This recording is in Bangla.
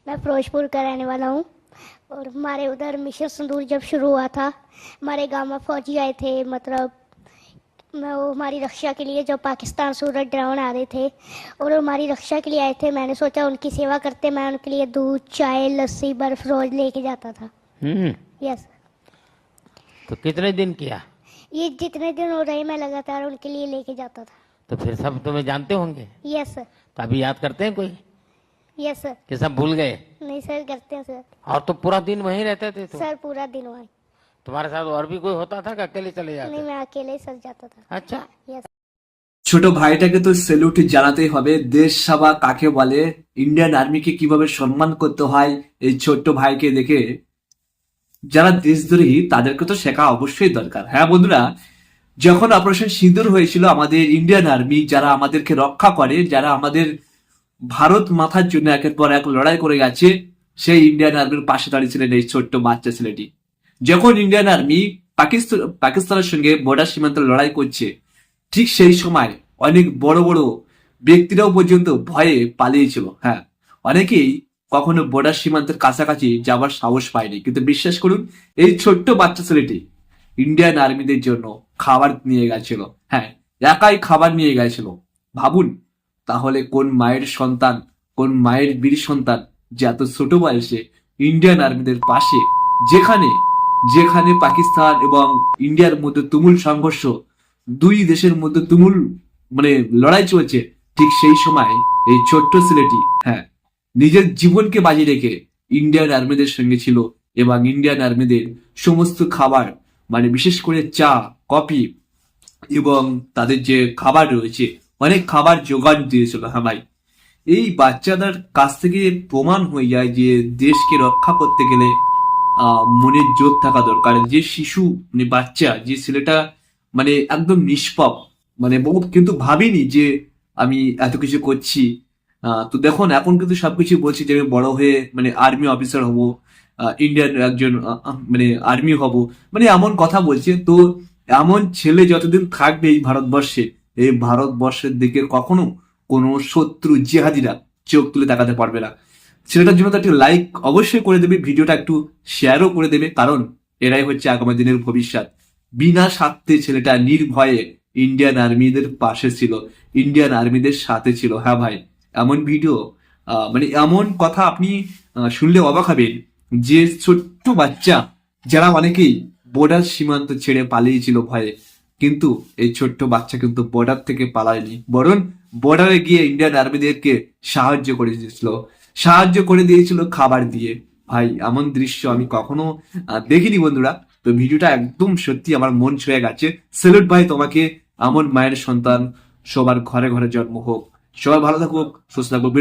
मैं फिरोजपुर का रहने वाला हूँ और हमारे उधर मिशन संदूर जब शुरू हुआ था, हमारे गांव में फौजी आए थे, मतलब वो हमारी रक्षा के लिए, जब पाकिस्तान सूरत ड्रोन आ रहे थे और वो हमारी रक्षा के लिए आए थे। मैंने सोचा उनकी सेवा करते मैं उनके लिए दूध, चाय, लस्सी, बर्फ रोज लेके जाता था। यस। तो कितने दिन किया? ये जितने दिन हो रहे मैं लगातार उनके लिए लेके जाता था। तो फिर सब तुम्हें जानते होंगे? Yes sir. तो अभी याद करते हैं कोई यस सर। कि सब भूल गए? नहीं सर, करते हैं सर। और तो पूरा दिन वहीं रहते थे तो? सर पूरा दिन वहीं। तुम्हारे साथ और भी कोई होता था कि अकेले चले नहीं, जाते? मैं अकेले ही सर जाता था। अच्छा। यस। ছোট ভাইটাকে তো স্যালুট জানাতেই হবে। দেশ সেবা কাকে বলে, ইন্ডিয়ান আর্মিকে কিভাবে সম্মান করতে হয়, এই ছোট্ট ভাইকে দেখে যারা দেশদ্রোহী তাদেরকে তো শেখা অবশ্যই দরকার। হ্যাঁ বন্ধুরা, যখন অপারেশন সিঁদুর হয়েছিল, আমাদের ইন্ডিয়ান আর্মি যারা আমাদেরকে রক্ষা করে, যারা আমাদের ভারত মাথার জন্য একের পর এক লড়াই করে গেছে, সেই ইন্ডিয়ান আর্মির পাশে দাঁড়িয়েছিলেন এই ছোট্ট বাচ্চা ছেলেটি। যখন ইন্ডিয়ান আর্মি পাকিস্তানের সঙ্গে বর্ডার সীমান্তে লড়াই করছে, ঠিক সেই সময় অনেক বড় বড় ব্যক্তিরাও পর্যন্ত ভয়ে পালিয়েছিল। হ্যাঁ, অনেকেই কখনো বর্ডার সীমান্তের কাছাকাছি যাবার সাহস পায়নি, কিন্তু বিশ্বাস করুন, এই ছোট্ট বাচ্চা ছেলেটি ইন্ডিয়ান আর্মিদের জন্য খাবার নিয়ে গেছিল। হ্যাঁ, একাই খাবার নিয়ে গেছিল। ভাবুন তাহলে কোন মায়ের সন্তান, কোন মায়ের বীর সন্তান যে এত ছোট বয়সে ইন্ডিয়ান আর্মিদের পাশে, যেখানে যেখানে পাকিস্তান এবং ইন্ডিয়ার মধ্যে তুমুল সংঘর্ষ, দুই দেশের মধ্যে তুমুল লড়াই চলছে, ঠিক সেই সময় এই ছোট্ট ছেলেটি নিজের জীবনকে বাজি রেখে ইন্ডিয়ান আর্মিদের সঙ্গে ছিল এবং ইন্ডিয়ান আর্মিদের সমস্ত খাবার, বিশেষ করে চা, কফি এবং তাদের যে খাবার রয়েছে, অনেক খাবার জোগান দিয়েছিল। হ্যাঁ ভাই, এই বাচ্চাদের কাছ থেকে প্রমাণ হয়ে যায় যে দেশকে রক্ষা করতে গেলে মনের জোর থাকা দরকার। যে শিশু বাচ্চা, যে ছেলেটা একদম নিষ্পাপ, বহুত কিন্তু ভাবিনি যে আমি এত কিছু করছি। তো দেখুন, এখন কিন্তু সবকিছু বলছি যে আমি বড় হয়ে আর্মি অফিসার হব, ইন্ডিয়ান একজন আর্মি হব, এমন কথা বলছে। তো এমন ছেলে যতদিন থাকবে এই ভারতবর্ষে, এই ভারতবর্ষের দিকে কখনো কোনো শত্রু জিহাদিরা চোখ তুলে তাকাতে পারবে না। ছেলেটার জন্য তো একটু লাইক অবশ্যই করে দেবে, ভিডিওটা একটু শেয়ারও করে দেবে, কারণ এরাই হচ্ছে আগামী দিনের ভবিষ্যৎ। বিনা স্বার্থে ছেলেটা নির্ভয়ে ইন্ডিয়ান আর্মিদের পাশে ছিল, ইন্ডিয়ান আর্মিদের সাথে ছিল। হ্যাঁ ভাই, এমন ভিডিও এমন কথা আপনি শুনলে অবাক হবেন যে ছোট্ট বাচ্চা, যারা অনেকেই বর্ডার সীমান্ত ছেড়ে পালিয়েছিল ভয়ে, কিন্তু এই ছোট্ট বাচ্চা কিন্তু বর্ডার থেকে পালায়নি, বরং বর্ডারে গিয়ে ইন্ডিয়ান আর্মিদেরকে সাহায্য করে দিয়েছিল খাবার দিয়ে। ভাই, এমন দৃশ্য আমি কখনো দেখিনি বন্ধুরা। তো ভিডিওটা একদম সত্যি আমার মন ছুঁয়ে গেছে। স্যালুট ভাই তোমাকে, এমন মায়ের সন্তান সবার ঘরে ঘরে জন্ম হোক। সবাই ভালো থাকুক, সুস্থ থাকুক।